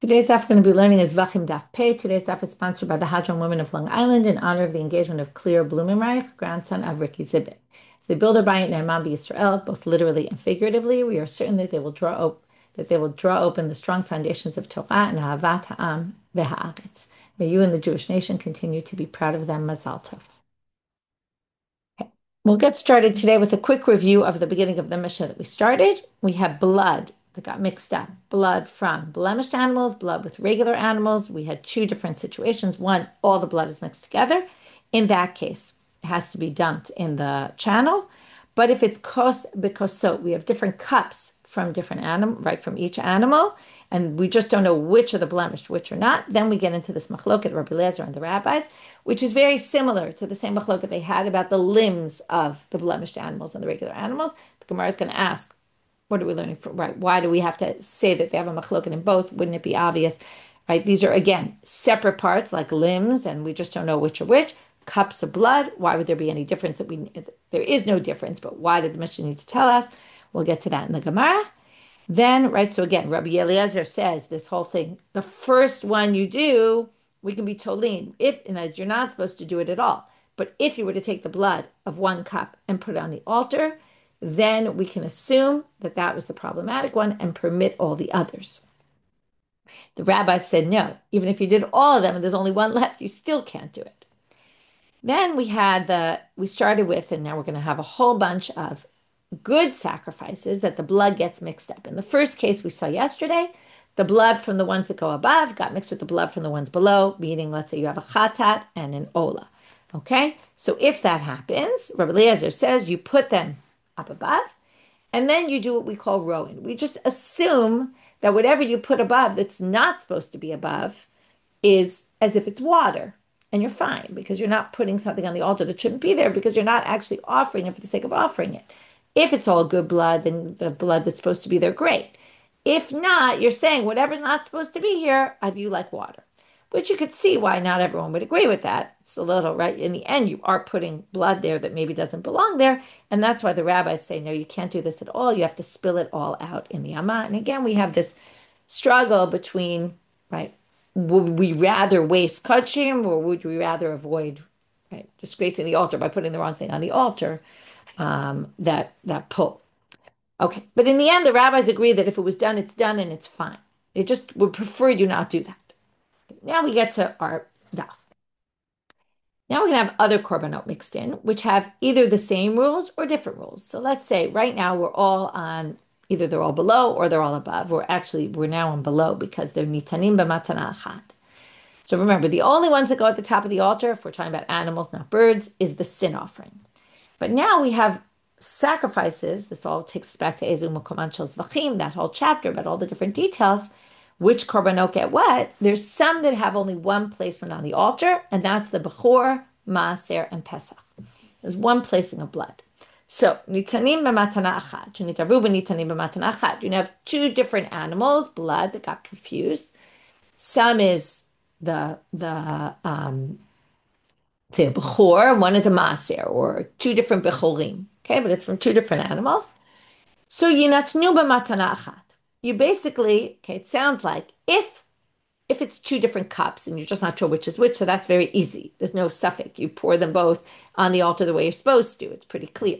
Today's daf we're going to be learning is Vachim Daf Pei. Today's daf is sponsored by the Hadron Women of Long Island in honor of the engagement of Clear Blumenreich, grandson of Ricky Zibit. As they build their bayit Ne'eman B'Yisrael, both literally and figuratively, we are certain that they will draw open the strong foundations of Torah and Ahavat Ha'am ve'Haaretz. May you and the Jewish nation continue to be proud of them. Mazal Tov. We'll get started today with a quick review of the beginning of the Mishnah that we started. We had blood that got mixed up. Blood from blemished animals, blood with regular animals. We had two different situations. One, all the blood is mixed together. In that case, it has to be dumped in the channel. But if it's kos b'kosot, we have different cups from different animal, right, from each animal, and we just don't know which are the blemished, which are not. Then we get into this machloket, Rabbi Eliezer and the rabbis, which is very similar to the same machloket they had about the limbs of the blemished animals and the regular animals. The Gemara is going to ask, what are we learning from, right? Why do we have to say that they have a machloket in both? Wouldn't it be obvious, right? These are, again, separate parts like limbs, and we just don't know which are which. Cups of blood, why would there be any difference? There is no difference, but why did the Mishnah need to tell us? We'll get to that in the Gemara. Then, right, so again, Rabbi Eliezer says this whole thing, the first one you do, we can be tolin, and as you're not supposed to do it at all. But if you were to take the blood of one cup and put it on the altar, then we can assume that that was the problematic one and permit all the others. The rabbi said no, even if you did all of them and there's only one left, you still can't do it. Then we started with, and now we're going to have a whole bunch of good sacrifices that the blood gets mixed up. In the first case we saw yesterday, the blood from the ones that go above got mixed with the blood from the ones below, meaning let's say you have a chatat and an ola. Okay, so if that happens, Rabbi Eliezer says you put them up above, and then you do what we call rowing. We just assume that whatever you put above that's not supposed to be above is as if it's water. And you're fine because you're not putting something on the altar that shouldn't be there because you're not actually offering it for the sake of offering it. If it's all good blood, then the blood that's supposed to be there, great. If not, you're saying whatever's not supposed to be here, I view like water, which you could see why not everyone would agree with that. It's a little, right? In the end, you are putting blood there that maybe doesn't belong there. And that's why the rabbis say, no, you can't do this at all. You have to spill it all out in the Amma. And again, we have this struggle between, right, would we rather waste kachim or would we rather avoid, right, disgracing the altar by putting the wrong thing on the altar? That pull. Okay, but in the end, the rabbis agree that if it was done, it's done and it's fine. They just would prefer you not do that. Now we get to our daf. Now we're going to have other korbanot mixed in, which have either the same rules or different rules. So let's say right now we're all on either they're all below or they're all above. We're now on below because they're nitanim b'matana achat. So remember, the only ones that go at the top of the altar, if we're talking about animals, not birds, is the sin offering. But now we have sacrifices. This all takes us back to Ezu Mukoman Shel Zvachim, that whole chapter about all the different details. Which korbanot get what? There's some that have only one placement on the altar, and that's the Bechor, Maaser, and Pesach. There's one placing of blood. So, nitanim b'matana achat, nitavu b'nitanim b'matana achat. You have two different animals, blood that got confused. Some is the Bechor, one is a Maaser, or two different Bechorim. Okay, but it's from two different animals. So yinatnu b'matana achat. You basically, okay, it sounds like if it's two different cups and you're just not sure which is which, so that's very easy. There's no suffix. You pour them both on the altar the way you're supposed to. It's pretty clear.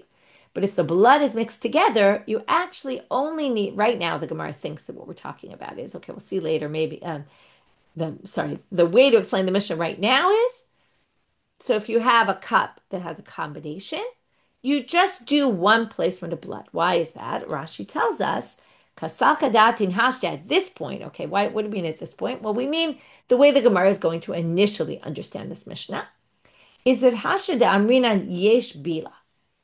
But if the blood is mixed together, you actually only need, right now the Gemara thinks that what we're talking about is, okay, we'll see later, maybe, the way to explain the Mishnah right now is, so if you have a cup that has a combination, you just do one placement of blood. Why is that? Rashi tells us, Kasaka datin hashda at this point. Okay, what do we mean at this point? Well, we mean the way the Gemara is going to initially understand this Mishnah is that hashda amrinan yesh bila.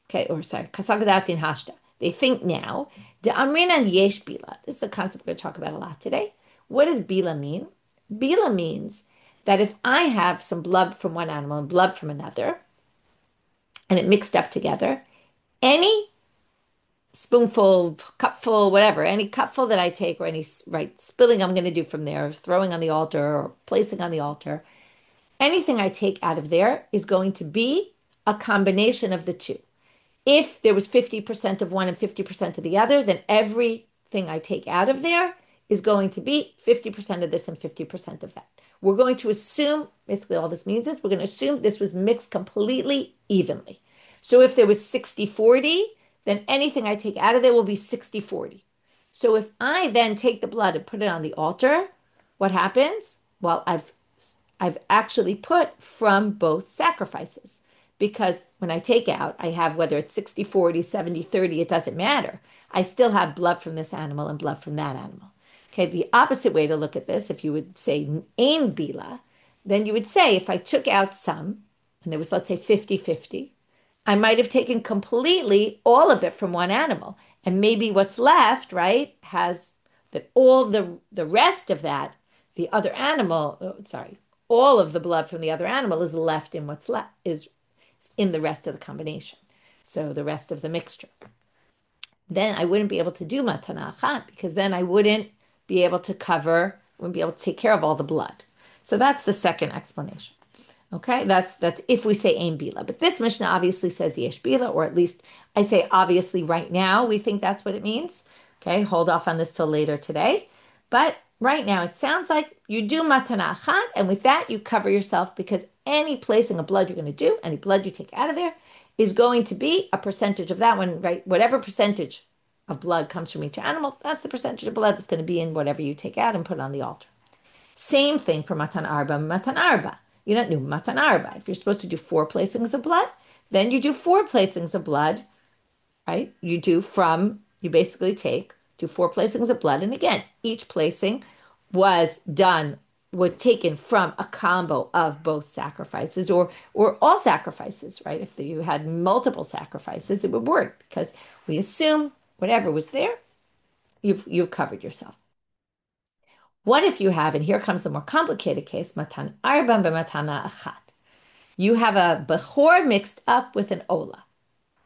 Okay, or sorry, kasaka datin hashda. They think now, the amrinan yesh bila. This is a concept we're going to talk about a lot today. What does bila mean? Bila means that if I have some blood from one animal and blood from another, and it mixed up together, any spoonful, cupful, whatever, any cupful that I take or any spilling I'm going to do from there, throwing on the altar or placing on the altar, anything I take out of there is going to be a combination of the two. If there was 50% of one and 50% of the other, then everything I take out of there is going to be 50% of this and 50% of that. We're going to assume, basically all this means is we're going to assume this was mixed completely evenly. So if there was 60-40, then anything I take out of there will be 60-40. So if I then take the blood and put it on the altar, what happens? Well, I've actually put from both sacrifices because when I take out, I have whether it's 60-40, 70-30, it doesn't matter. I still have blood from this animal and blood from that animal. Okay, the opposite way to look at this, if you would say ain bila, then you would say if I took out some, and there was, let's say, 50-50, I might have taken completely all of it from one animal. And maybe what's left, right, has that all the rest of that, the other animal, oh, sorry, all of the blood from the other animal is left in what's left, is in the rest of the combination. So the rest of the mixture. Then I wouldn't be able to do matana achat because then I wouldn't be able to take care of all the blood. So that's the second explanation. Okay, that's if we say ain bila. But this Mishnah obviously says yesh bila, or at least I say obviously right now we think that's what it means. Okay, hold off on this till later today. But right now it sounds like you do matana achat, and with that you cover yourself because any placing of blood you're going to do, any blood you take out of there, is going to be a percentage of that one, right? Whatever percentage of blood comes from each animal, that's the percentage of blood that's going to be in whatever you take out and put on the altar. Same thing for matan arba, matan arba. You don't do matan arba. If you're supposed to do four placings of blood, then you do four placings of blood, right? You basically do four placings of blood. And again, each placing was done, was taken from a combo of both sacrifices or all sacrifices, right? If you had multiple sacrifices, it would work because we assume whatever was there, you've covered yourself. What if you have, and here comes the more complicated case, matan arba b'matana achat. You have a bechor mixed up with an ola.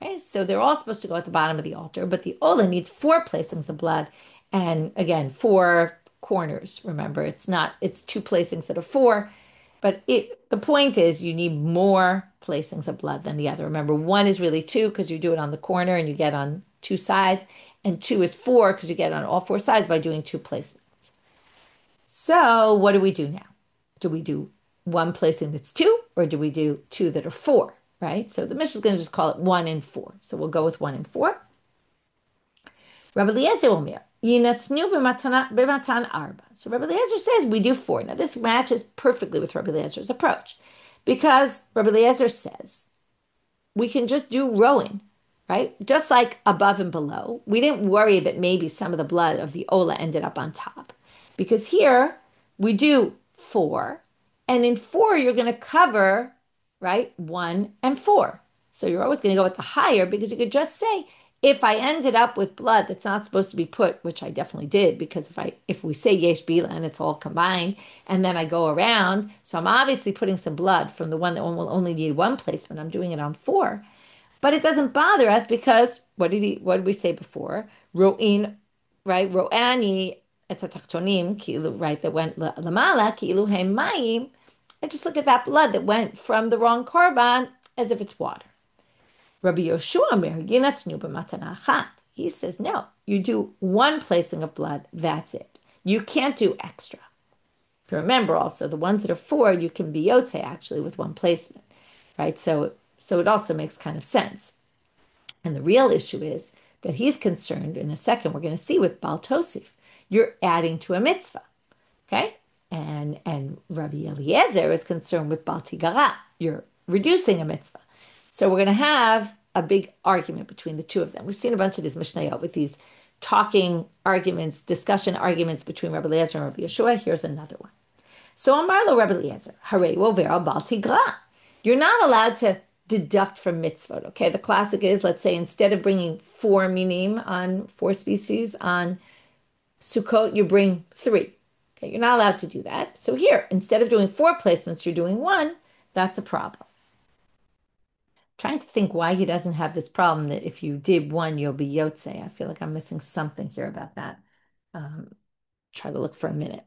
Okay, so they're all supposed to go at the bottom of the altar, but the ola needs four placings of blood, and again, four corners. Remember, it's two placings that are four, but the point is you need more placings of blood than the other. Remember, one is really two because you do it on the corner and you get on two sides, and two is four because you get on all four sides by doing two placements. So what do we do now? Do we do one placing that's two, or do we do two that are four? Right? So the Mishnah is going to just call it one and four. So we'll go with one and four. Rabbi Eliezer Omer, Yinatnu b'matan arba. So Rabbi Eliezer says we do four. Now this matches perfectly with Rabbi Eliezer's approach, because Rabbi Eliezer says we can just do rowing, right? Just like above and below. We didn't worry that maybe some of the blood of the Ola ended up on top. Because here we do four, and in four you're going to cover, right, one and four. So you're always going to go with the higher because you could just say, if I ended up with blood that's not supposed to be put, which I definitely did, because if we say yesh bila and it's all combined, and then I go around, so I'm obviously putting some blood from the one that will only need one placement. I'm doing it on four. But it doesn't bother us because what did we say before? Ro'in, right? Ro'ani et hatachtonim, ki'ilu, right, that went lamala, ki'ilu hem mayim. And just look at that blood that went from the wrong korban as if it's water. Rabbi Yoshua Omer, yinatznu b'matana achat. He says, no, you do one placing of blood, that's it. You can't do extra. If you remember also, the ones that are four, you can be yotze actually with one placement, right? So it also makes kind of sense. And the real issue is that he's concerned, in a second, we're going to see with Baal Tosif, you're adding to a mitzvah, okay? And Rabbi Eliezer is concerned with Baal Tigara, you're reducing a mitzvah. So we're going to have a big argument between the two of them. We've seen a bunch of these Mishnayot with these talking arguments, discussion arguments between Rabbi Eliezer and Rabbi Yeshua. Here's another one. So Amar lo Rabbi Eliezer, Harei Vovera Baal Tigra. You're not allowed to deduct from mitzvot. Okay, the classic is, let's say, instead of bringing four minim on four species on Sukkot, you bring three. Okay, you're not allowed to do that. So here, instead of doing four placements, you're doing one. That's a problem. Trying to think why he doesn't have this problem that if you did one, you'll be yotze. I feel like I'm missing something here about that. Um, Try to look for a minute.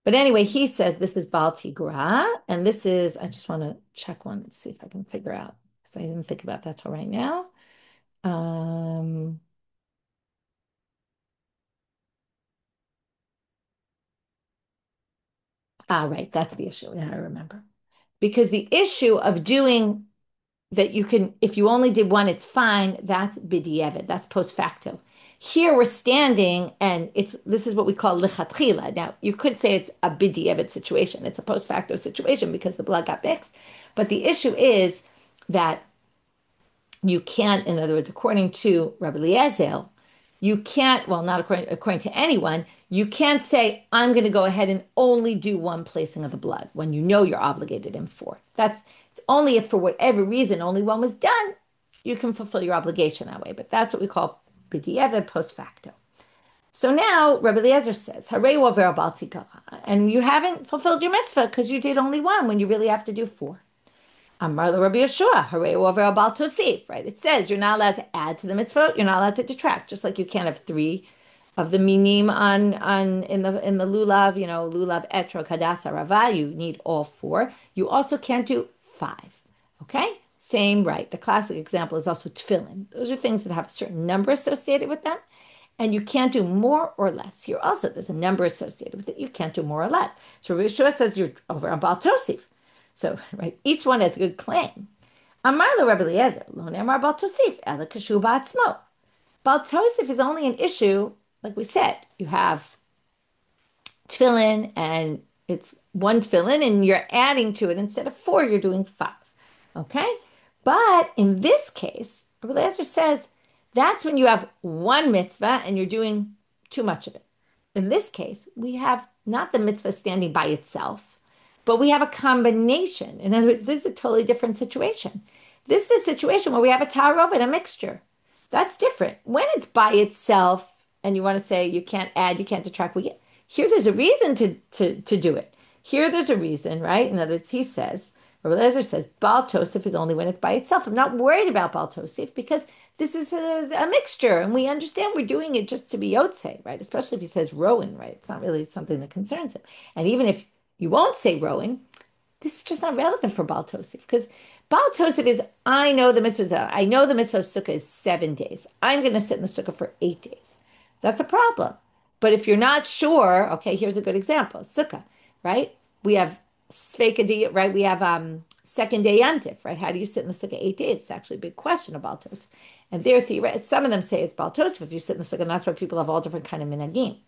But anyway, he says this is Baal Tigra, and this is, I just want to check one and see if I can figure out, because I didn't think about that till right now. Um, Ah, right. That's the issue. Now I remember. Because the issue of doing that you can, if you only did one, it's fine. That's b'di'evet. That's post facto. Here we're standing, and this is what we call lichatchila. Now you could say it's a b'di'evet situation. It's a post facto situation because the blood got mixed. But the issue is that you can't, in other words, according to Rabbi Eliezer, you can't, well, not according to anyone, you can't say, I'm going to go ahead and only do one placing of the blood when you know you're obligated in four. It's only if for whatever reason only one was done, you can fulfill your obligation that way. But that's what we call b'di'evet post facto. So now Rabbi Eliezer says, Harei over bal tikara, and you haven't fulfilled your mitzvah because you did only one when you really have to do four. Amar Rabbi Yeshua, Harei over bal tosif, right? It says you're not allowed to add to the mitzvah, you're not allowed to detract, just like you can't have three of the minim on in the lulav, lulav etrog hadasa rava. You need all four. You also can't do five. Okay, same right. The classic example is also tefillin. Those are things that have a certain number associated with them, and you can't do more or less. Here also, there's a number associated with it. You can't do more or less. So Rabbi Yeshua says you're over on bal tosif. So, right, each one has a good claim. Amar lo Rabbi Eliezer, lo ne'amar bal tosif, ela kashu ba'atzmo. Bal tosif is only an issue, like we said, you have tefillin and it's one tefillin and you're adding to it instead of four, you're doing five. Okay? But in this case, Rabbi Eliezer says that's when you have one mitzvah and you're doing too much of it. In this case, we have not the mitzvah standing by itself, but we have a combination. In other words, this is a totally different situation. This is a situation where we have a ta'arov and a mixture. That's different. When it's by itself and you want to say you can't add, you can't detract, here there's a reason to do it. Here there's a reason, right? In other words, he says, Rabbi Eliezer says, Baal Tosif is only when it's by itself. I'm not worried about Baal Tosif because this is a mixture and we understand we're doing it just to be Yotze, right? Especially if he says Rowan, right? It's not really something that concerns him. And even if you won't say Rowan, this is just not relevant for Baal Tosif because Baal Tosif is, I know the mitzvah of Sukkah is 7 days. I'm going to sit in the Sukkah for 8 days. That's a problem. But if you're not sure, okay, here's a good example. Sukkah, right? We have Sveika, right? We have second day Yantif, right? How do you sit in the Sukkah 8 days? It's actually a big question about Tosif. And some of them say it's Baal Tosif if you sit in the Sukkah, and that's why people have all different kind of minagim.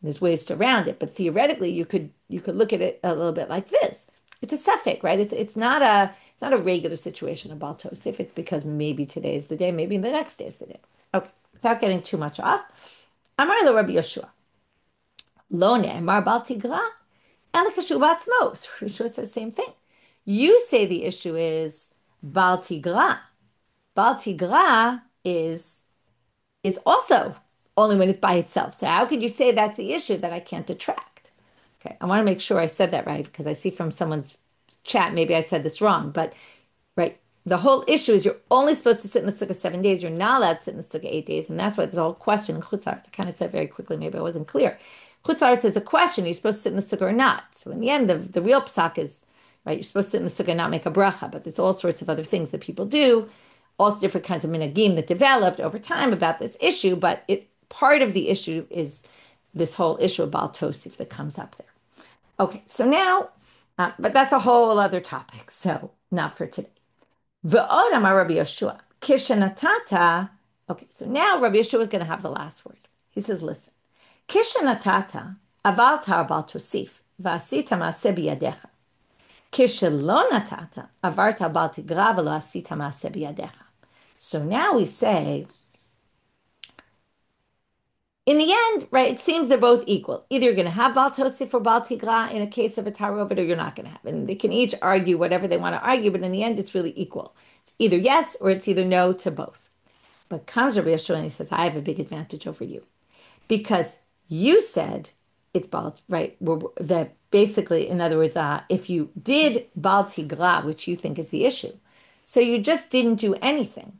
There's ways to round it, but theoretically, you could look at it a little bit like this. It's a suffix, right? It's not a regular situation of Baal Tosif. It's because maybe today is the day, maybe the next day is the day. Okay, without getting too much off. Amar lo Rabbi Yeshua, lo ne'emar bal tigra, ela kashu ba'atzmo. So Rabbi Yeshua says the same thing. You say the issue is bal tigra. Bal tigra is also only when it's by itself. So how could you say that's the issue that I can't detract? Okay, I want to make sure I said that right because I see from someone's chat maybe I said this wrong, but right, the whole issue is you're only supposed to sit in the sukkah 7 days. You're not allowed to sit in the sukkah 8 days, and that's why there's a whole question in Chutz La'aretz. I kind of said very quickly, maybe I wasn't clear. Chutz La'aretz is a question: are you supposed to sit in the sukkah or not? So in the end, the real psak is right. You're supposed to sit in the sukkah and not make a bracha, but there's all sorts of other things that people do, all different kinds of minagim that developed over time about this issue. But part of the issue is this whole issue of Baal Tosif that comes up there. Okay, so now, but that's a whole other topic, so not for today. V'od amar Rabbi Yeshua, kishenatata. Okay, so now Rabbi Yeshua is going to have the last word. He says, listen, kishenatata aval tar Baal Tosif v'asita ma'aseh biyadecha. Kishelo natata avarta Baal tigra v'lo asita ma'aseh biyadecha. So now we say, in the end, right, it seems they're both equal. Either you're going to have Baal Tosif or Baal Tigra in a case of a Tarovet, or you're not going to have. And they can each argue whatever they want to argue, but in the end, it's really equal. It's either yes or it's either no to both. But comes Rabbi Yeshua and he says, I have a big advantage over you. Because you said it's Baal, right? That basically, in other words, if you did Baal Tigra, which you think is the issue, so you just didn't do anything.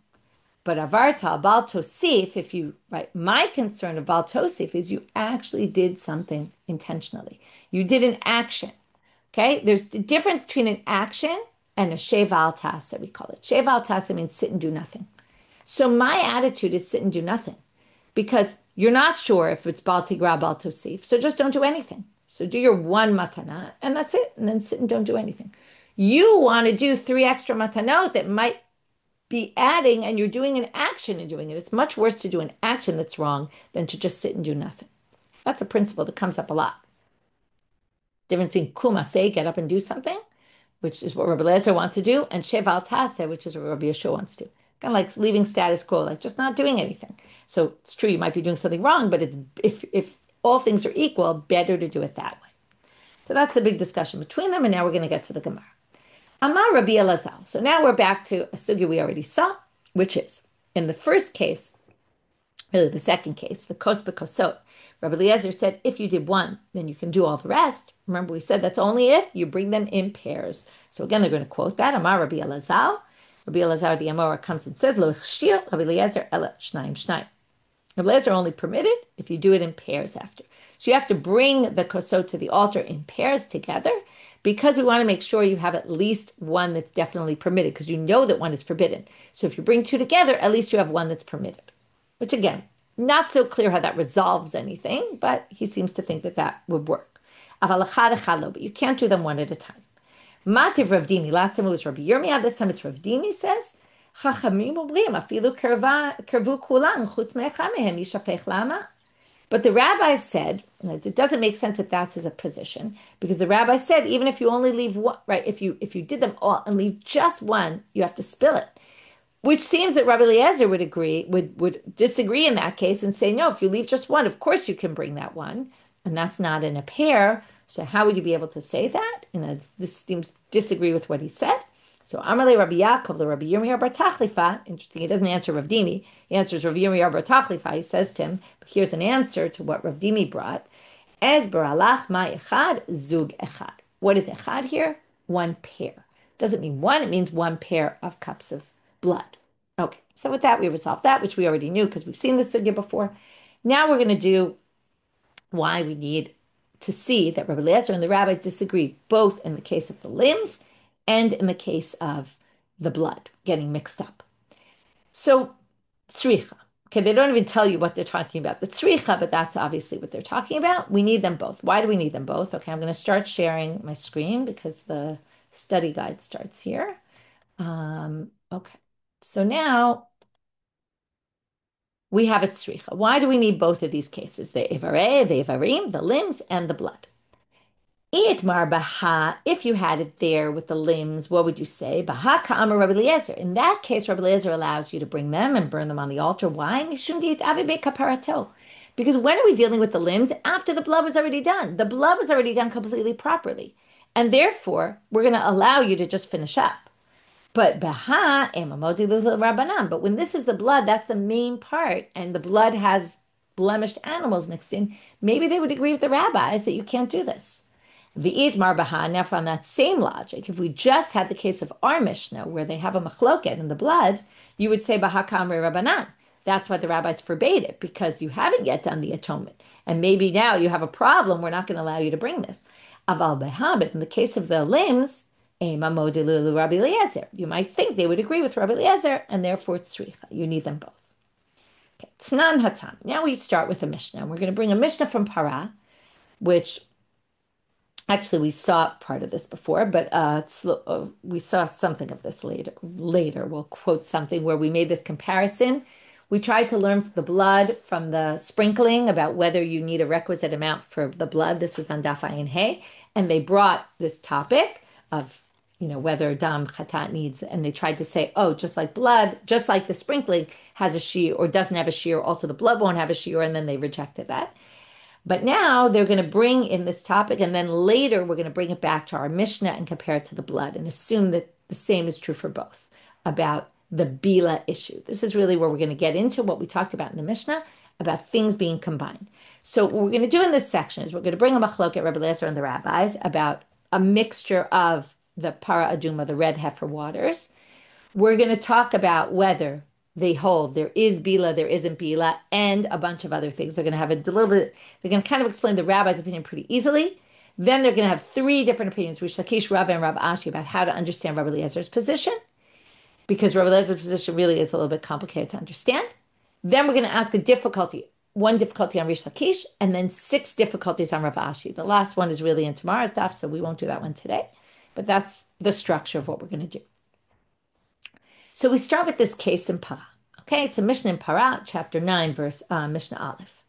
But avarta Baal Tosif, right, my concern of Baal Tosif is you actually did something intentionally. You did an action. Okay? There's the difference between an action and a sheva al tasa, we call it. Sheva al tasa means sit and do nothing. So my attitude is sit and do nothing because you're not sure if it's Baal Tigra, Baal Tosif. So just don't do anything. So do your one matana and that's it. And then sit and don't do anything. You want to do three extra matanot that might be adding and you're doing an action in doing it. It's much worse to do an action that's wrong than to just sit and do nothing. That's a principle that comes up a lot. Difference between kumase, get up and do something, which is what Rabbi Lezer wants to do, and sheval tase, which is what Rabbi Yeshua wants to do. Kind of like leaving status quo, like just not doing anything. So it's true you might be doing something wrong, but it's if all things are equal, better to do it that way. So that's the big discussion between them, and now we're going to get to the Gemara. Amar Rabbi Elazar. So now we're back to a sugya we already saw, which is in the first case, really the second case, the kos b'kosot. Rabbi Eliezer said, if you did one, then you can do all the rest. Remember, we said that's only if you bring them in pairs. So again, they're going to quote that. Amar Rabbi Elazar. Rabbi Elazar, the Amora, comes and says, Lo chshir Rabbi Eliezer ela shnayim shnayim. Rabbi Eliezer only permitted if you do it in pairs after. So you have to bring the kosot to the altar in pairs together because we want to make sure you have at least one that's definitely permitted because you know that one is forbidden. So if you bring two together, at least you have one that's permitted. Which again, not so clear how that resolves anything, but he seems to think that that would work. But you can't do them one at a time. Mativ Rav Dimi. Last time it was Rabbi Yirmiyah. This time it's Rav Dimi says, but the rabbi said, it doesn't make sense that that's his position, because the rabbi said, even if you only leave one, right, if you did them all and leave just one, you have to spill it. Which seems that Rabbi Eliezer would disagree in that case and say, no, if you leave just one, of course you can bring that one. And that's not in a pair. So how would you be able to say that? And this seems to disagree with what he said. So Amalei Rabbi Yaakov, the Rabbi Yirmiyah bar Tachlifa, interesting, he doesn't answer Rav Dimi. He answers Rabbi Yirmiyah bar Tachlifa. He says to him, here's an answer to what Rav Dimi brought. Ez baralach ma echad zug echad. What is echad here? One pair. Doesn't mean one, it means one pair of cups of blood. Okay, so with that, we resolved that, which we already knew because we've seen this sugya before. Now we're going to do why we need to see that Rabbi Eliezer and the rabbis disagree, both in the case of the limbs and in the case of the blood getting mixed up. So, tzricha. Okay, they don't even tell you what they're talking about. The tzricha, but that's obviously what they're talking about. We need them both. Why do we need them both? Okay, I'm going to start sharing my screen because the study guide starts here. Okay. So now we have a tzricha. Why do we need both of these cases? The ivareh, the ivarim, the limbs, and the blood. Itmar baha, if you had it there with the limbs, what would you say? Baha ka'amar Rabbi Eliezer. In that case, Rabbi Eliezer allows you to bring them and burn them on the altar. Why? Mishum di'it avi kaparato. Because when are we dealing with the limbs? After the blood was already done. The blood was already done completely properly. And therefore, we're going to allow you to just finish up. But baha emamodi rabbanan. But when this is the blood, that's the main part, and the blood has blemished animals mixed in. Maybe they would agree with the rabbis that you can't do this. V'it mar baha. Now, from that same logic, if we just had the case of our Mishnah where they have a machloket in the blood, you would say baha kamri rabbanan. That's why the rabbis forbade it because you haven't yet done the atonement, and maybe now you have a problem. We're not going to allow you to bring this. Aval baha. But in the case of the limbs. You might think they would agree with Rabbi Eliezer, and therefore it's tzricha. You need them both. Okay, Tznan Hatam. Now we start with a Mishnah. We're going to bring a Mishnah from Para, which actually we saw part of this before, but we saw something of this later. Later, we'll quote something where we made this comparison. We tried to learn the blood from the sprinkling about whether you need a requisite amount for the blood. This was on Daf Ayin Hey, and they brought this topic of whether dam chatat needs, and they tried to say, oh, just like blood, just like the sprinkling has a shiur or doesn't have a shiur, also the blood won't have a shiur, and then they rejected that. But now they're going to bring in this topic, and then later we're going to bring it back to our Mishnah and compare it to the blood and assume that the same is true for both about the bila issue. This is really where we're going to get into what we talked about in the Mishnah about things being combined. So what we're going to do in this section is we're going to bring a machloket Rabbi Eliezer and the rabbis about a mixture of the para aduma, the red heifer waters. We're going to talk about whether they hold there is bila, there isn't bila, and a bunch of other things. They're going to have a little bit, they're going to kind of explain the rabbi's opinion pretty easily. Then they're going to have three different opinions, Rish Lakish, Rav, and Rav Ashi, about how to understand Rabbi Eliezer's position, because Rabbi Eliezer's position really is a little bit complicated to understand. Then we're going to ask a difficulty one difficulty on Rish Lakish, and then six difficulties on Rav Ashi. The last one is really in tomorrow's daf, so we won't do that one today. But that's the structure of what we're going to do. So we start with this case in Para. Okay, it's a Mishnah in Para, chapter 9, verse Mishnah Aleph.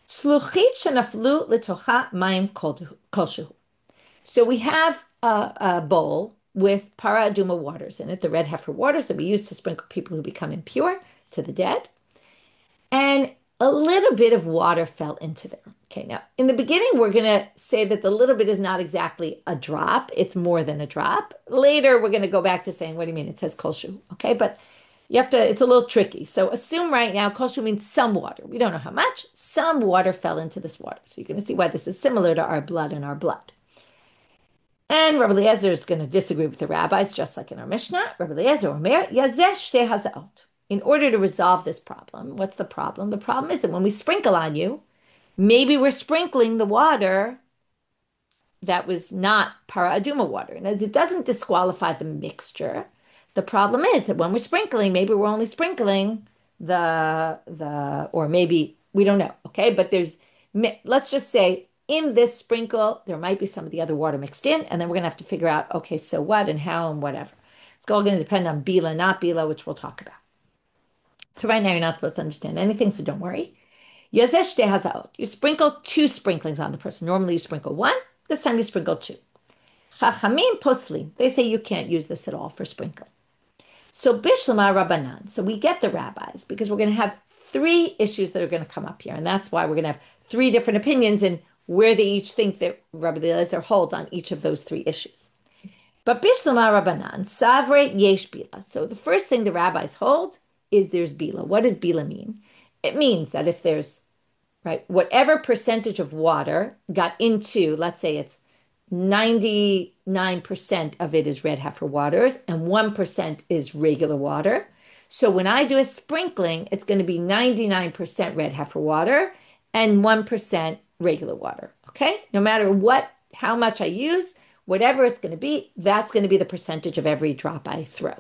Sluchit shenaflu letocha mayim kolshehu. So we have a bowl with para aduma waters in it, the red heifer waters that we use to sprinkle people who become impure to the dead. And a little bit of water fell into there. Okay, now in the beginning, we're going to say that the little bit is not exactly a drop. It's more than a drop. Later, we're going to go back to saying, what do you mean? It says kolshu. Okay, but you have to, it's a little tricky. So assume right now, kolshu means some water. We don't know how much. Some water fell into this water. So you're going to see why this is similar to our blood and our blood. And Rabbi Eliezer is going to disagree with the rabbis, just like in our Mishnah. Rabbi Eliezer Omer, Yazeh shtei hazaot. In order to resolve this problem, what's the problem? The problem is that when we sprinkle on you, maybe we're sprinkling the water that was not para aduma water. And as it doesn't disqualify the mixture, the problem is that when we're sprinkling, maybe we're only sprinkling or maybe we don't know, okay? But let's just say in this sprinkle, there might be some of the other water mixed in, and then we're going to have to figure out, okay, so what and how and whatever. It's all going to depend on bila, not bila, which we'll talk about. So right now, you're not supposed to understand anything, so don't worry. Yazeh shtei hazaot. You sprinkle two sprinklings on the person. Normally, you sprinkle one. This time, you sprinkle two. Chachamim posli. They say you can't use this at all for sprinkling. So bishlama rabbanan. So we get the rabbis because we're going to have three issues that are going to come up here, and that's why we're going to have three different opinions in where they each think that Rabbi Eliezer holds on each of those three issues. But bishlama rabbanan savre yesh bila. So the first thing the rabbis hold is there's bila. What does bila mean? It means that if there's, right, whatever percentage of water got into, let's say it's 99% of it is red heifer waters and 1% is regular water. So when I do a sprinkling, it's going to be 99% red heifer water and 1% regular water. Okay? No matter how much I use, whatever it's going to be, that's going to be the percentage of every drop I throw.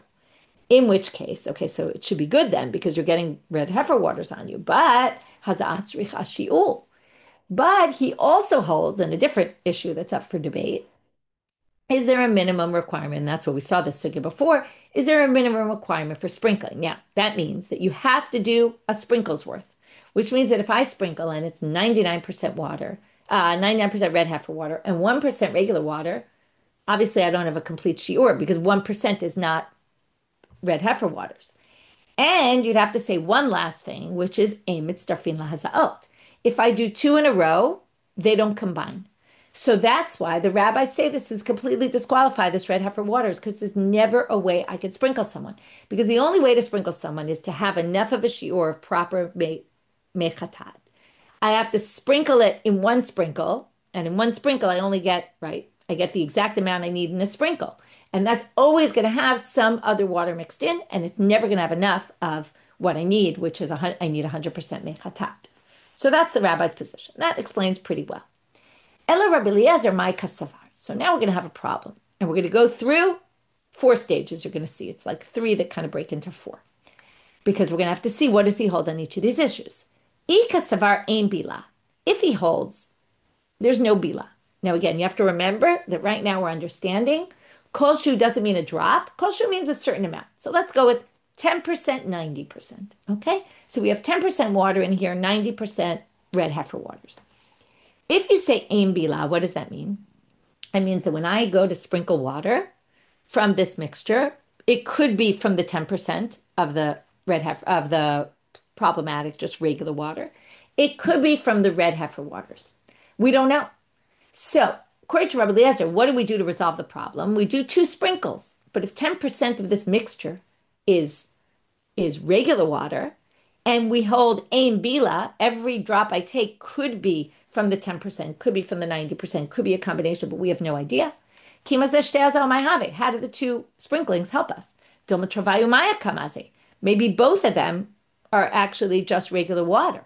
In which case, okay, so it should be good then because you're getting red heifer waters on you. But But he also holds, in a different issue that's up for debate, is there a minimum requirement? And that's what we saw this sugya before. Is there a minimum requirement for sprinkling? Now, that means that you have to do a sprinkle's worth, which means that if I sprinkle and it's 99% water, 99% red heifer water, and 1% regular water, obviously I don't have a complete shiur because 1% is not red heifer waters. And you'd have to say one last thing, which is emet starfin lahazaot. If I do two in a row, they don't combine. So that's why the rabbis say this is completely disqualified, this red heifer waters, because there's never a way I could sprinkle someone. Because the only way to sprinkle someone is to have enough of a shiur of proper mechatat. I have to sprinkle it in one sprinkle, and in one sprinkle I only get, right, I get the exact amount I need in a sprinkle. And that's always going to have some other water mixed in, and it's never going to have enough of what I need, which is I need 100% mechatat. So that's the rabbi's position. That explains pretty well. Ela Rabbi Eliezer my kasavar. So now we're going to have a problem, and we're going to go through 4 stages. You're going to see it's like 3 that kind of break into 4, because we're going to have to see what does he hold on each of these issues. I kasavar ein bila. If he holds, there's no bila. Now again, you have to remember that right now we're understanding kolshu doesn't mean a drop. Kolshu means a certain amount. So let's go with 10%, 90%. Okay? So we have 10% water in here, 90% red heifer waters. If you say ein bila, what does that mean? It means that when I go to sprinkle water from this mixture, it could be from the 10% of the red heifer, of the problematic, just regular water. It could be from the red heifer waters. We don't know. So, according to Rabbi Eliezer, what do we do to resolve the problem? We do 2 sprinkles. But if 10% of this mixture is regular water, and we hold ein bila, every drop I take could be from the 10%, could be from the 90%, could be a combination, but we have no idea. How do the 2 sprinklings help us? Maybe both of them are actually just regular water.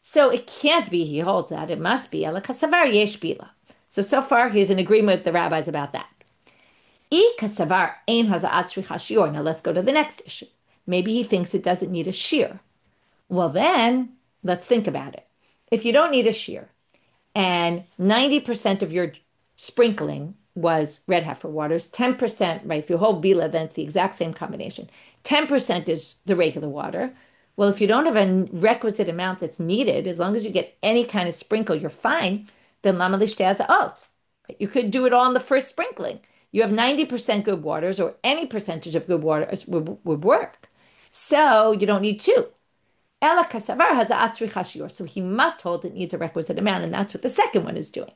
So it can't be he holds that. It must be ela kasavar yesh bila. So far, he's in agreement with the rabbis about that. Now let's go to the next issue. Maybe he thinks it doesn't need a shear. Well, then let's think about it. If you don't need a shear and 90% of your sprinkling was red heifer waters, 10%, right? If you hold Bila, then it's the exact same combination. 10% is the regular water. Well, if you don't have a requisite amount that's needed, as long as you get any kind of sprinkle, you're fine, then lama lishtei hazaot. You could do it all in the first sprinkling. You have 90% good waters, or any percentage of good waters would work. So you don't need two. Ela kasavar haza'at tzricha shiur. So he must hold it needs a requisite amount, and that's what the second one is doing.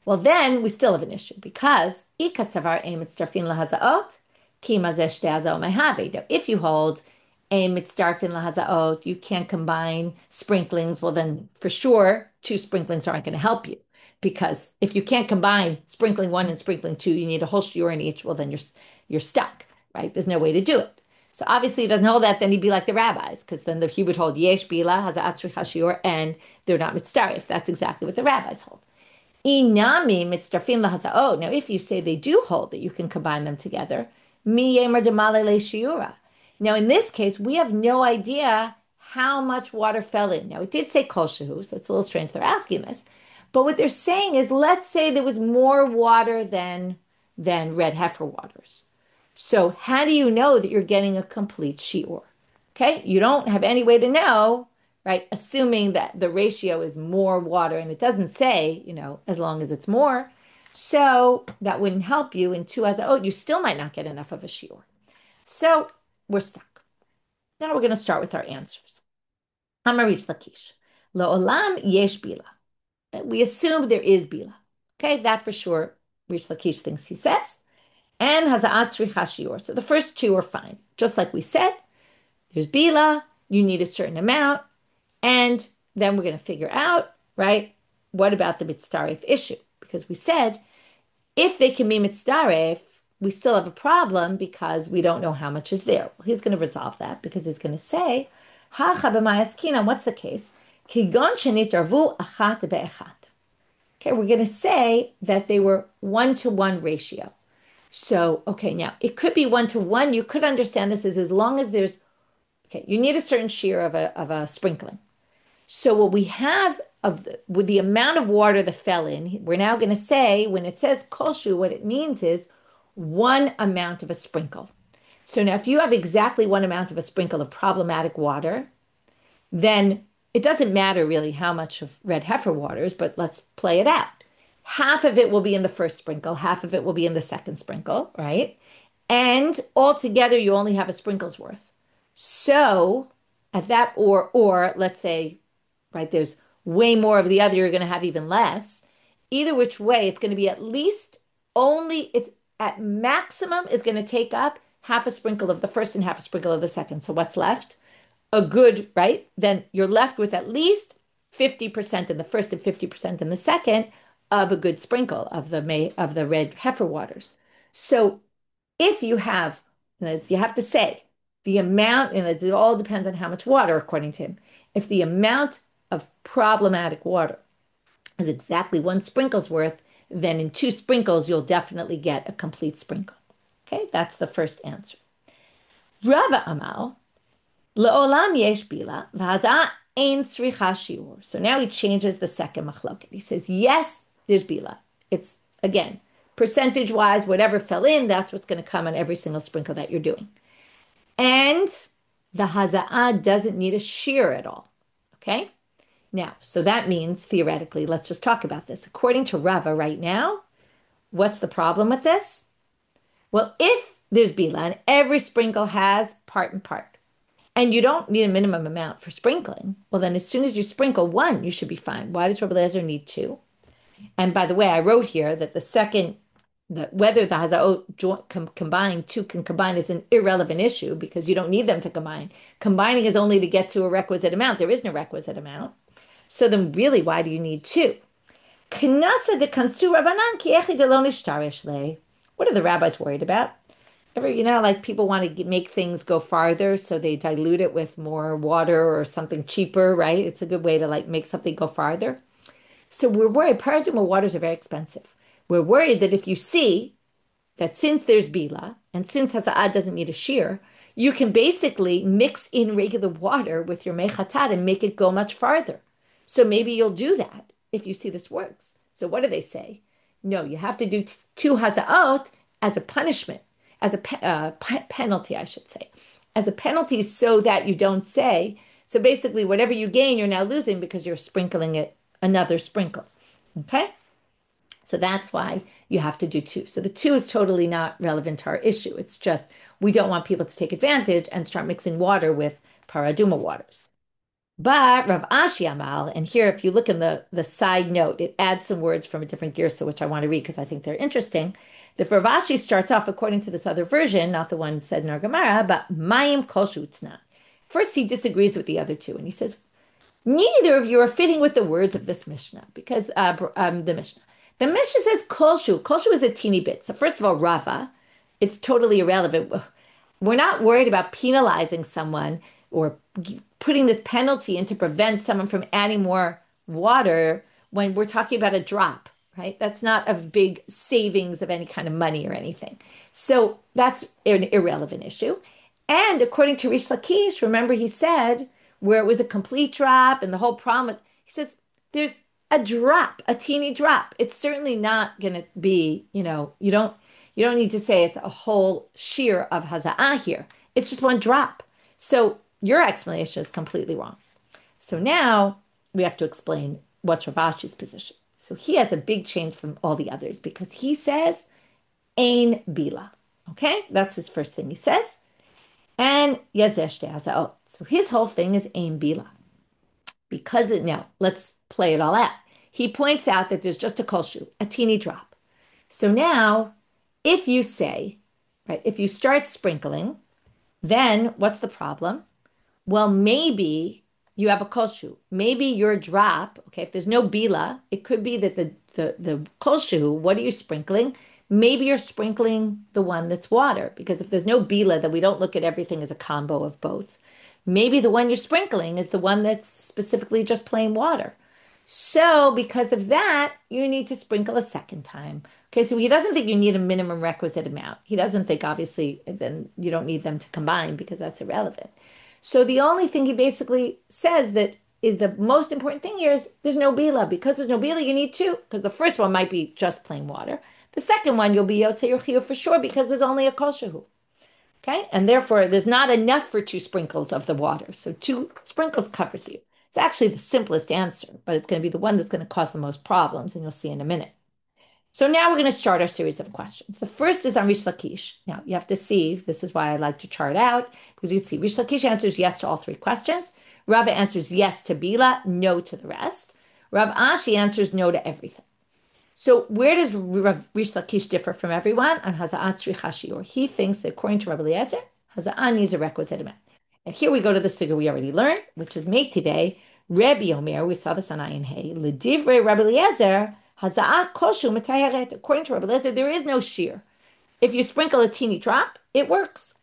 Well, then we still have an issue because ikasavar aim mitzdarfin lahazaot ki mazesh de'azot mehavi. Now, if you hold aim mitzdarfin lahazaot, you can't combine sprinklings. Well, then for sure, two sprinklings aren't going to help you because if you can't combine sprinkling one and sprinkling two, you need a whole shiur in each. Well, then you're stuck, right? There's no way to do it. So obviously he doesn't hold that. Then he'd be like the rabbis because then he would hold yesh bila haza'at tzricha shiur and they're not mitzdarif. That's exactly what the rabbis hold. Inami mitzdarfin lahazaot. Now, if you say they do hold that you can combine them together, mi yemer demale le shiura. Now, in this case, we have no idea how much water fell in. Now, it did say kol shehu, so it's a little strange they're asking this. But what they're saying is, let's say there was more water than red heifer waters. So how do you know that you're getting a complete shiur? Okay, you don't have any way to know, right? Assuming that the ratio is more water, and it doesn't say, as long as it's more. So that wouldn't help you. In two hazaot, you still might not get enough of a shiur. So we're stuck. Now we're going to start with our answers. Amar Rish Lakish. La'olam yesh bila. We assume there is bila. Okay, that for sure Rish Lakish thinks he says. And haza'at tzricha shiur. So the first two are fine. Just like we said, there's bila, you need a certain amount, and then we're going to figure out, right, what about the mitzdaref issue? Because we said, if they can be mitzdaref, we still have a problem because we don't know how much is there. Well, he's going to resolve that because he's going to say, hacha b'mayaskina, what's the case? Kigon shenitarvu achat be'echat. Okay, we're going to say that they were 1-to-1 ratio. So, okay, now it could be 1-to-1. You could understand this as long as there's, okay, you need a certain shear of a sprinkling. So what we have with the amount of water that fell in, we're now going to say, when it says kolshu, what it means is one amount of a sprinkle. So now if you have exactly one amount of a sprinkle of problematic water, then it doesn't matter really how much of red heifer water is, but let's play it out. Half of it will be in the first sprinkle, half of it will be in the second sprinkle, right? And altogether, you only have a sprinkle's worth. So at that, or let's say, right, there's way more of the other, you're going to have even less. Either which way, it's going to be at least it's at maximum is going to take up half a sprinkle of the first and half a sprinkle of the second. So what's left? A good, right? Then you're left with at least 50% in the first and 50% in the second of a good sprinkle of the red heifer waters. So if you have to say the amount, and it all depends on how much water, according to him. If the amount of problematic water is exactly one sprinkle's worth, then in two sprinkles, you'll definitely get a complete sprinkle. Okay, that's the first answer. Rava Amal, Le'olam yesh bila, v'haza ein tzricha shiur. So now he changes the second machloket. He says, yes, there's bila. It's, again, percentage-wise, whatever fell in, that's what's going to come on every single sprinkle that you're doing. And the haza'ah doesn't need a shear at all. Okay? Now, so that means, theoretically, let's just talk about this. According to Rava right now, what's the problem with this? Well, if there's bila and every sprinkle has part and part, and you don't need a minimum amount for sprinkling, well, then as soon as you sprinkle one, you should be fine. Why does Rabbi Eliezer need two? And by the way, I wrote here that whether the haza'ot combine, two can combine is an irrelevant issue because you don't need them to combine. Combining is only to get to a requisite amount. There is no requisite amount. So then really, why do you need two? Knasa de kansu Rabbanan ki echi de lo nishtarish le. What are the rabbis worried about? Like people want to make things go farther, so they dilute it with more water or something cheaper, right? It's a good way to make something go farther. So we're worried. Paraduma waters are very expensive. We're worried that if you see that since there's bila and since haza'ah doesn't need a shear, you can basically mix in regular water with your mechatat and make it go much farther. So maybe you'll do that if you see this works. So what do they say? No, you have to do two hazaot as a punishment, as a penalty, I should say, as a penalty so that you don't say. So basically, whatever you gain, you're now losing because you're sprinkling it another sprinkle. Okay? So that's why you have to do two. So the two is totally not relevant to our issue. It's just we don't want people to take advantage and start mixing water with paraduma waters. But Rav Ashi Amal, and here, if you look in the side note, it adds some words from a different girsa, which I want to read because I think they're interesting. The Rav Ashi starts off according to this other version, not the one said in our Gemara, but Mayim Kol Shutzna. First, he disagrees with the other two, and he says, neither of you are fitting with the words of this Mishnah, because the Mishnah. The Mishnah says Kolshu. Kolshu is a teeny bit. So first of all, Rava, it's totally irrelevant. We're not worried about penalizing someone or putting this penalty in to prevent someone from adding more water when we're talking about a drop, right? That's not a big savings of any kind of money or anything. So that's an irrelevant issue. And according to Rish Lakish, remember he said where it was a complete drop and the whole problem, he says there's a drop, a teeny drop. It's certainly not going to be, you don't need to say it's a whole shear of haza'ah here. It's just one drop. So your explanation is completely wrong. So now we have to explain what's Rav Ashi's position. So he has a big change from all the others because he says ein bila. Okay, that's his first thing he says. And yazesh hazaot. So his whole thing is ein bila. Because now let's play it all out. He points out that there's just a kolshu, a teeny drop. So now, if you say, right, if you start sprinkling, then what's the problem? Well, maybe you have a kolshu. Maybe your drop, okay, if there's no bila, it could be that the kolshu, what are you sprinkling? Maybe you're sprinkling the one that's water, because if there's no bila, then we don't look at everything as a combo of both. Maybe the one you're sprinkling is the one that's specifically just plain water. So because of that, you need to sprinkle a second time. Okay, so he doesn't think you need a minimum requisite amount. He doesn't think, obviously, then you don't need them to combine because that's irrelevant. So the only thing he basically says that is the most important thing here is there's no bila. Because there's no bila, you need two. Because the first one might be just plain water. The second one, you'll be Yotzei Yochiyuv for sure because there's only a kol shehu. Okay, and therefore there's not enough for two sprinkles of the water. So two sprinkles covers you. It's actually the simplest answer, but it's going to be the one that's going to cause the most problems, and you'll see in a minute. So now we're going to start our series of questions. The first is on Rish Lakish. Now you have to see, this is why I like to chart out, because you see Rish Lakish answers yes to all three questions. Rava answers yes to Bila, no to the rest. Rav Ashi answers no to everything. So where does Rish Lakish differ from everyone? On Haza'at Tzricha Shiur. He thinks that according to Rabbi Eliezer, Haza'at needs a requisite amount. And here we go to the sugya we already learned, which is Meitivei, Rebbe Omer, we saw this on Ayin Hey, L'divrei Rabbi Eliezer, Haza'at koshu matayeret. According to Rabbi Eliezer, there is no shear. If you sprinkle a teeny drop, it works.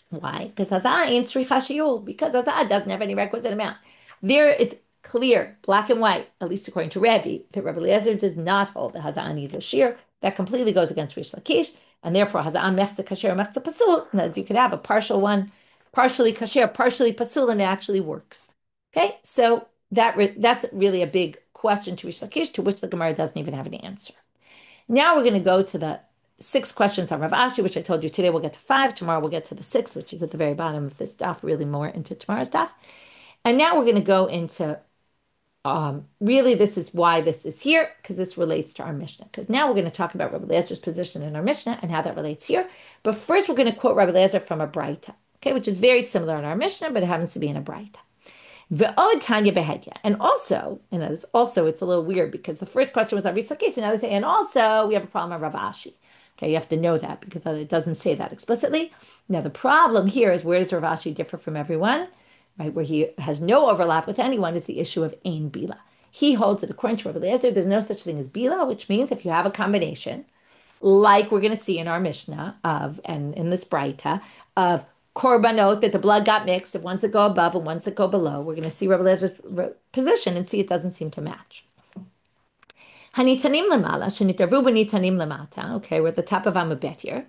Why? Because Haza'at ain't Tzricha Shiur, because Haza'at doesn't have any requisite amount. There it's clear, black and white, at least according to Rabbi, that Rabbi Eliezer does not hold that Haza'an needs a shear. That completely goes against Rish Lakish, and therefore Haza'an mechza kasher, mechza pasul, and that you could have a partial one, partially kasher, partially pasul, and it actually works. Okay, so that's really a big question to Rish Lakish, to which the Gemara doesn't even have an answer. Now we're going to go to the 6 questions on Rav Ashi, which I told you today we'll get to 5. Tomorrow we'll get to the 6, which is at the very bottom of this daf, really more into tomorrow's daf. And now we're going to go into really, this is why this is here, because this relates to our Mishnah. Because now we're going to talk about Rabbi Eliezer's position in our Mishnah and how that relates here. But first, we're going to quote Rabbi Eliezer from a Braita, okay, which is very similar in our Mishnah, but it happens to be in a Braita. Ve'od Tanya behedya, and also, it's a little weird because the first question was on Rish Lakish, and now they say, and also we have a problem on Rav Ashi. Okay, you have to know that because it doesn't say that explicitly. Now the problem here is, where does Rav Ashi differ from everyone? Right, where he has no overlap with anyone, is the issue of ein bila. He holds that according to Rabbi Eliezer, there's no such thing as bila, which means if you have a combination, like we're going to see in our Mishnah and in this Braita, of korbanot, that the blood got mixed, of ones that go above and ones that go below, we're going to see Rabbi Eliezer's position and see it doesn't seem to match. Hanitanim lemala, shenitavu b'nitanim lemata. Okay, we're at the top of Amud Bet here.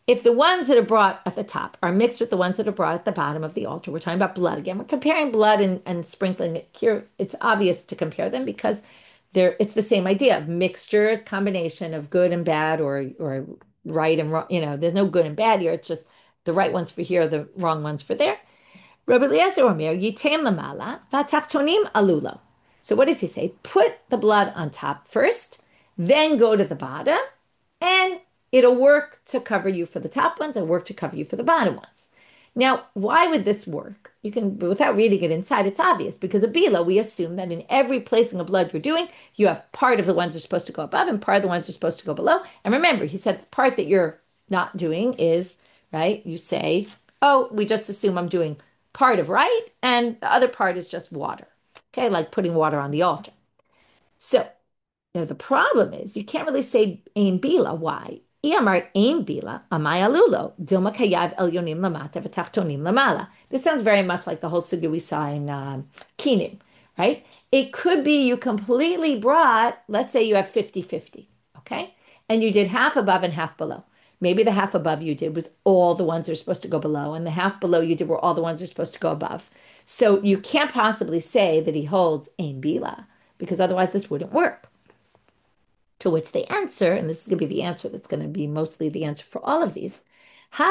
if the ones that are brought at the top are mixed with the ones that are brought at the bottom of the altar, we're talking about blood again. We're comparing blood and sprinkling it here. It's obvious to compare them because it's the same idea of mixtures, combination of good and bad or right and wrong. There's no good and bad here. It's just the right ones for here, the wrong ones for there. Rabbi Eliezer Omer, Yitain lamala, v'atachtonim alulo. So what does he say? Put the blood on top first, then go to the bottom, and it'll work to cover you for the top ones and work to cover you for the bottom ones. Now, why would this work? You can, without reading it inside, it's obvious because of Bila, we assume that in every placing of blood you're doing, you have part of the ones that are supposed to go above and part of the ones that are supposed to go below. And remember, he said the part that you're not doing is, right? You say, oh, we just assume I'm doing part of right, and the other part is just water. Okay, like putting water on the altar. So now the problem is you can't really say ein bila. Why? Iamart ein bila, amay alulo, dilma kayav elyonim lamata v'tachtonim lamala. This sounds very much like the whole sugya we saw in Kinim, right? It could be you completely brought, let's say you have 50-50, okay? And you did half above and half below. Maybe the half above you did was all the ones that are supposed to go below, and the half below you did were all the ones that are supposed to go above. So you can't possibly say that he holds ein bila, because otherwise this wouldn't work. To which they answer, and this is going to be the answer that's going to be mostly the answer for all of these. Okay,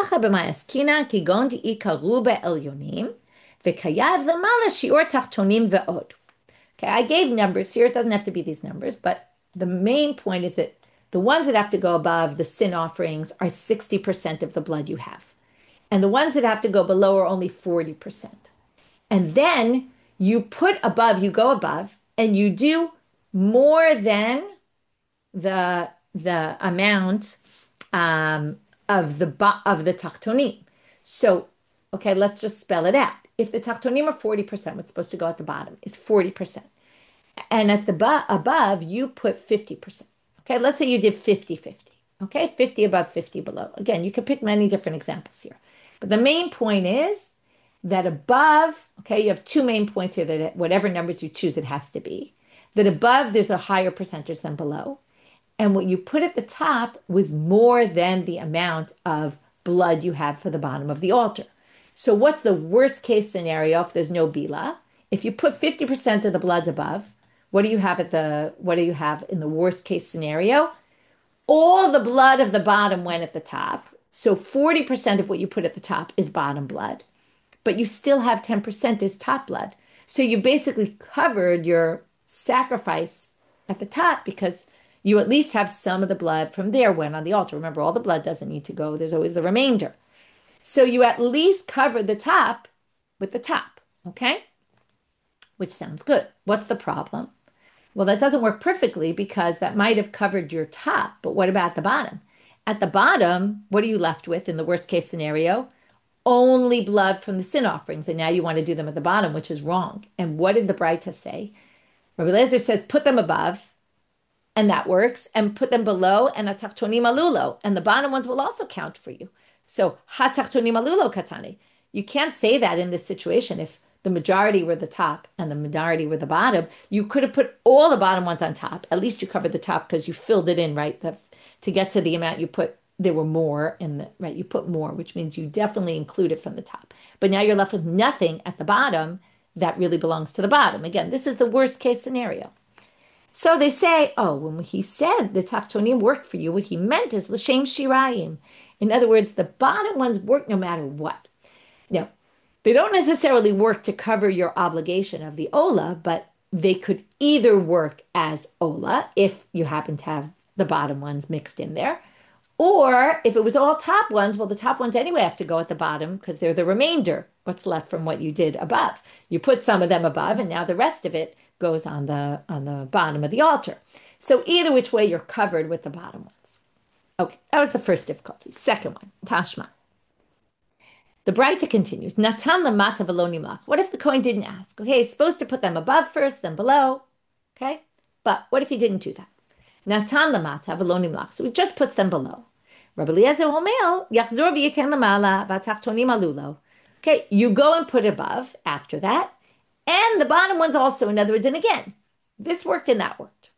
I gave numbers here. It doesn't have to be these numbers, but the main point is that the ones that have to go above the sin offerings are 60% of the blood you have. And the ones that have to go below are only 40%. And then you go above, and you do more than the amount of the tachtonim. So, okay, let's just spell it out. If the tachtonim are 40%, what's supposed to go at the bottom is 40%. And at the above, you put 50%. Okay, let's say you did 50-50. Okay, 50 above, 50 below. Again, you could pick many different examples here. But the main point is that above, okay, you have two main points here that whatever numbers you choose, it has to be. That above, there's a higher percentage than below. And what you put at the top was more than the amount of blood you had for the bottom of the altar. So what's the worst case scenario if there's no bila? If you put 50% of the bloods above, what do you have in the worst case scenario? All the blood of the bottom went at the top. So 40% of what you put at the top is bottom blood, but you still have 10% is top blood. So you basically covered your sacrifice at the top because you at least have some of the blood from there went on the altar. Remember, all the blood doesn't need to go. There's always the remainder. So you at least covered the top with the top, okay? Which sounds good. What's the problem? Well, that doesn't work perfectly because that might have covered your top, but what about the bottom? At the bottom, what are you left with in the worst case scenario? Only blood from the sin offerings, and now you want to do them at the bottom, which is wrong. And what did the Braita say? Rabbi Eliezer says, put them above, and that works, and put them below, and atachtonim alulo, and the bottom ones will also count for you. So, hatachtonim alulo katani. You can't say that in this situation. If the majority were the top and the minority were the bottom, you could have put all the bottom ones on top. At least you covered the top because you filled it in, right? To get to the amount you put, there were more in the, right? You put more, which means you definitely include it from the top. But now you're left with nothing at the bottom that really belongs to the bottom. Again, this is the worst case scenario. So they say, oh, when he said the tachtonim work for you, what he meant is l'shem shirayim. In other words, the bottom ones work no matter what. Now, they don't necessarily work to cover your obligation of the Ola, but they could either work as Ola if you happen to have the bottom ones mixed in there, or if it was all top ones, well, the top ones anyway have to go at the bottom because they're the remainder, what's left from what you did above. You put some of them above, and now the rest of it goes on the bottom of the altar. So either which way, you're covered with the bottom ones. Okay, that was the first difficulty. Second one, Tashma. The Braita continues, Natan lamata v'lo nimlach. What if the Kohen didn't ask? Okay, he's supposed to put them above first, then below. Okay, but what if he didn't do that? Natan lamata v'lo nimlach. So he just puts them below. Rabbi Eliezer Homel, yachzor v'yiten lamala v'tachtonim alulo. Okay, you go and put above after that, and the bottom ones also. In other words, and again, this worked and that worked.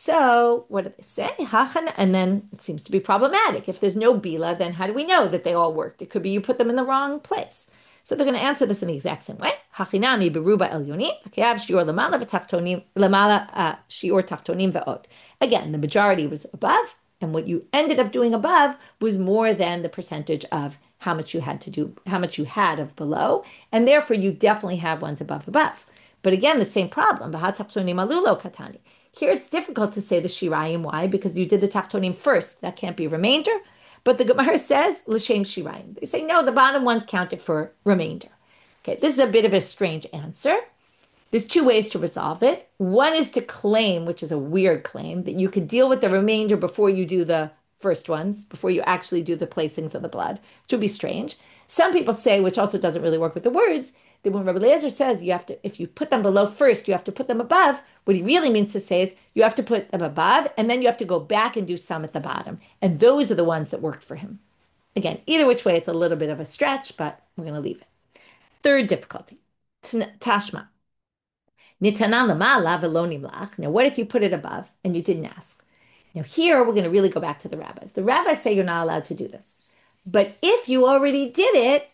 So what do they say? Hachan, and then it seems to be problematic. If there's no bila, then how do we know that they all worked? It could be you put them in the wrong place. So they're going to answer this in the exact same way. Hachinami beruba elyonim, hakayav shiur lamala v'tachtonim lamala shiur tachtonim ve'od. Again, the majority was above, and what you ended up doing above was more than the percentage of how much you had to do, how much you had of below, and therefore you definitely have ones above. But again, the same problem. V'hatachtonim alulo katani. Here it's difficult to say the shirayim. Why? Because you did the tachtonim first. That can't be remainder. But the Gemara says l'shem shirayim. They say no, the bottom ones counted for remainder. Okay, this is a bit of a strange answer. There's two ways to resolve it. One is to claim, which is a weird claim, that you could deal with the remainder before you do the first ones, before you actually do the placings of the blood, which would be strange. Some people say, which also doesn't really work with the words, that when Rabbi Eliezer says you have to, if you put them below first, you have to put them above, what he really means to say is you have to put them above, and then you have to go back and do some at the bottom. And those are the ones that worked for him. Again, either which way, it's a little bit of a stretch, but we're going to leave it. Third difficulty, tashma. Nitanan lamala velo nimlach. Now, what if you put it above and you didn't ask? Now, here we're going to really go back to the rabbis. The rabbis say you're not allowed to do this. But if you already did it,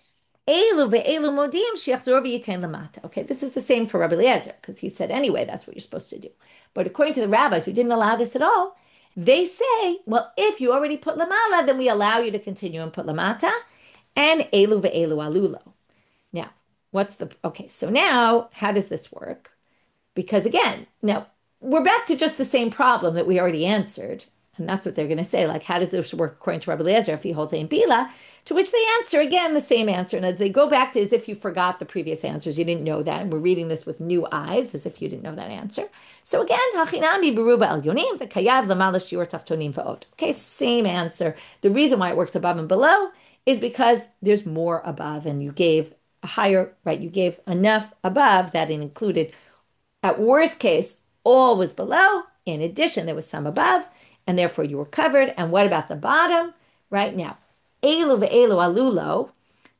elu ve'elu modim shiachzor v'yitain lamata. Okay, this is the same for Rabbi Eliezer, because he said anyway that's what you're supposed to do. But according to the rabbis who didn't allow this at all, they say, well, if you already put lamala, then we allow you to continue and put lamata, and elu ve'elu alulo. Now, okay, so now, how does this work? Because again, now we're back to just the same problem that we already answered. And that's what they're going to say. Like, how does this work according to Rabbi Eliezer if he holds Ein Bila? To which they answer, again, the same answer. And as they go back to as if you forgot the previous answers, you didn't know that. And we're reading this with new eyes, as if you didn't know that answer. So again, Hachinami Beruba El Yonim, V'kayav Lamala Shiur Tachtonim V'od. Okay, same answer. The reason why it works above and below is because there's more above. And you gave a higher, right? You gave enough above that it included, at worst case, all was below. In addition, there was some above, and therefore you were covered. And what about the bottom? Right now, elu ve'elu alulo.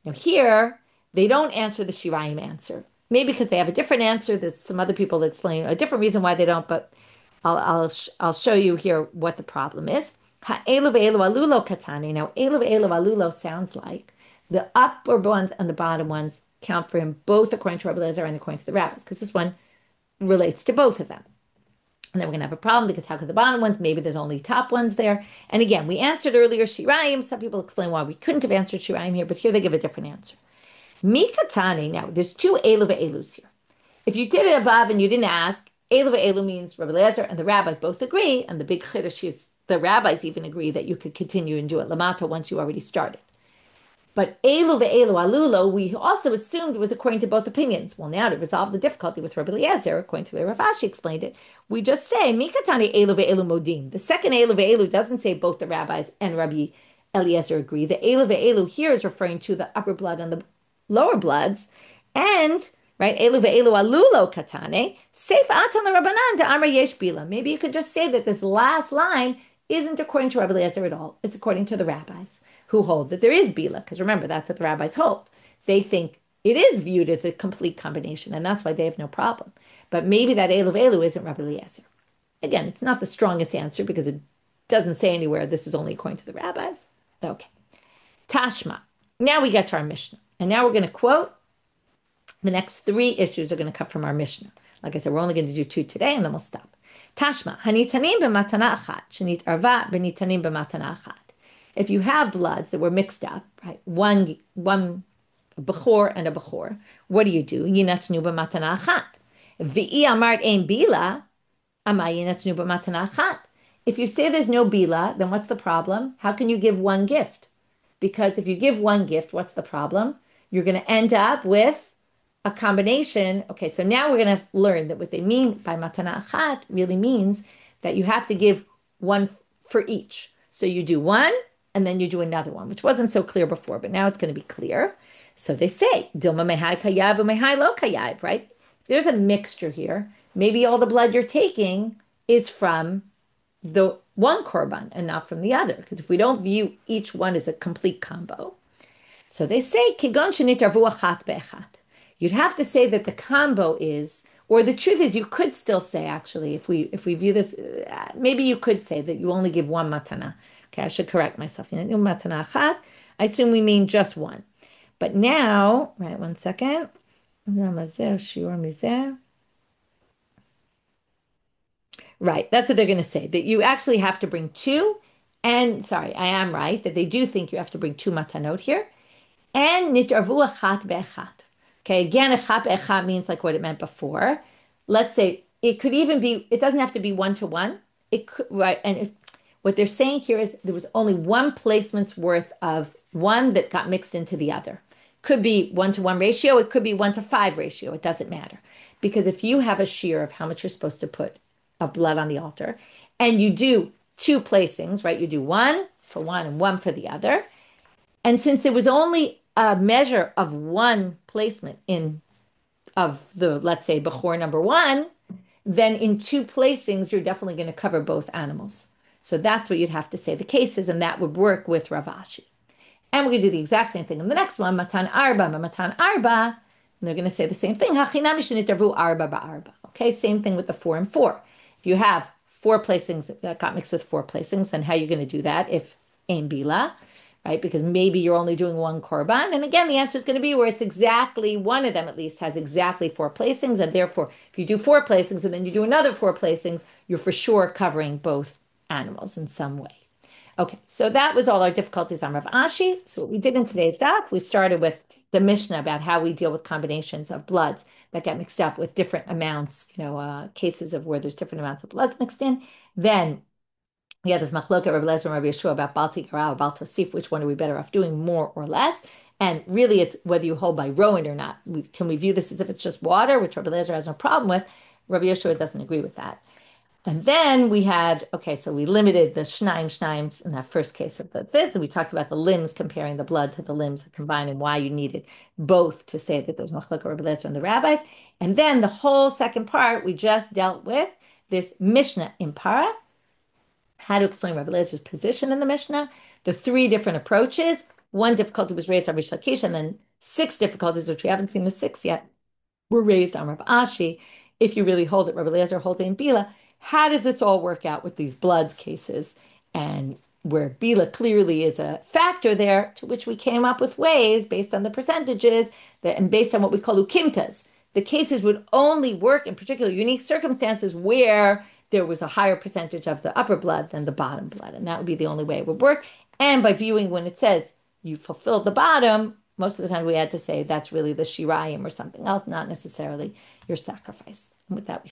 Now here, they don't answer the shirayim answer. Maybe because they have a different answer. There's some other people that explain a different reason why they don't, but I'll show you here what the problem is. Ha'elu ve'elu alulo katani. Now, elu ve'elu alulo sounds like the upper ones and the bottom ones count for him, both according to Rabbi Eliezer and according to the rabbis, because this one relates to both of them. And then we're going to have a problem because how could the bottom ones? Maybe there's only top ones there. And again, we answered earlier Shirayim. Some people explain why we couldn't have answered Shirayim here, but here they give a different answer. Mikatani, now there's two Elu ve'elus here. If you did it above and you didn't ask, Elu ve'elu means Rabbi Eliezer and the rabbis both agree, and the big chiddush is the rabbis even agree that you could continue and do it lamata once you already started. But elu ve'elu alulo, we also assumed was according to both opinions. Well, now to resolve the difficulty with Rabbi Eliezer, according to the way Rav Ashi explained it, we just say mikatani elu ve'elu modim. The second elu ve'elu doesn't say both the rabbis and Rabbi Eliezer agree. The elu ve'elu here is referring to the upper blood and the lower bloods, and right elu ve'elu alulo katane seif atan l'Rabbanan da'amar yesh bila. Maybe you could just say that this last line isn't according to Rabbi Eliezer at all. It's according to the rabbis, who hold that there is Bila, because remember, that's what the rabbis hold. They think it is viewed as a complete combination, and that's why they have no problem. But maybe that Elu Elu isn't Rabbi Eliezer. Again, it's not the strongest answer because it doesn't say anywhere this is only according to the rabbis. Okay. Tashma. Now we get to our Mishnah. And now we're going to quote. The next three issues are going to come from our Mishnah. Like I said, we're only going to do two today, and then we'll stop. Tashma. Hanitanim b'matana achat. Shanit arva b'nitanim b'matana achat. If you have bloods that were mixed up, right, one bechor and a bechor, what do? Yinatnu b'matana achat. V'i amart ein bila, amay yinatnu b'matana achat. If you say there's no bila, then what's the problem? How can you give one gift? Because if you give one gift, what's the problem? You're going to end up with a combination. Okay, so now we're going to learn that what they mean by matana achat really means that you have to give one for each. So you do one, and then you do another one, which wasn't so clear before, but now it's going to be clear. So they say, Dilma mehai kayav umehai lo kayav, right? There's a mixture here. Maybe all the blood you're taking is from the one korban and not from the other, because if we don't view each one as a complete combo. So they say, kigon shenit arvu achat be'echat. You'd have to say that the combo is Or the truth is, you could still say, actually, if we view this, maybe you could say that you only give one matana. Okay, I should correct myself. Matana achat. I assume we mean just one. But now, right, one second. Right, that's what they're going to say, that you actually have to bring two. And sorry, I am right that they do think you have to bring two matanot here. And nitarvu achat be'echat. Okay, again, achat be'echat means like what it meant before. Let's say it could even be, it doesn't have to be one to one. It could, right, and what they're saying here is there was only one placement's worth of one that got mixed into the other. Could be 1-to-1 ratio, it could be 1-to-5 ratio, it doesn't matter. Because if you have a shear of how much you're supposed to put of blood on the altar, and you do two placings, right? You do one for one and one for the other. And since there was only a measure of one placement in of the, let's say, Bechor number one, then in two placings, you're definitely going to cover both animals. So that's what you'd have to say the case is, and that would work with Rav Ashi. And we're going to do the exact same thing in the next one, Matan Arba, Matan Arba. And they're going to say the same thing, Hachinam Shinitavu Arba Ba'arba. Okay, same thing with the 4 and 4. If you have four placings that got mixed with four placings, then how are you going to do that if Ein Bila? Right? Because maybe you're only doing one korban. And again, the answer is going to be where it's exactly one of them at least has exactly four placings. And therefore, if you do four placings and then you do another four placings, you're for sure covering both animals in some way. Okay, so that was all our difficulties on Rav Ashi. So what we did in today's daf, we started with the Mishnah about how we deal with combinations of bloods that get mixed up with different amounts, cases of where there's different amounts of bloods mixed in. Then we had this machloket Rabbi Lezer and Rabbi Yeshua about Bal Tikara or Bal Tosif, which one are we better off doing, more or less? And really, it's whether you hold by rowing or not. Can we view this as if it's just water, which Rabbi Lezer has no problem with? Rabbi Yeshua doesn't agree with that. And then we had, okay, so we limited the shnaim in that first case of this, and we talked about the limbs, comparing the blood to the limbs that combine and why you needed both to say that there's machlokes Rabbi Lezer and the rabbis. And then the whole second part, we just dealt with this Mishnah in Para, how to explain Rabbi Lezer's position in the Mishnah, the three different approaches. One difficulty was raised on Rish Lakish, and then six difficulties, which we haven't seen the six yet, were raised on Rav Ashi. If you really hold it, Rabbi Lezer holds in Bila. How does this all work out with these bloods cases? And where Bila clearly is a factor there, to which we came up with ways based on the percentages and based on what we call ukimtas. The cases would only work in particular unique circumstances where there was a higher percentage of the upper blood than the bottom blood. And that would be the only way it would work. And by viewing when it says you fulfilled the bottom, most of the time we had to say that's really the shirayim or something else, not necessarily your sacrifice. And with that, we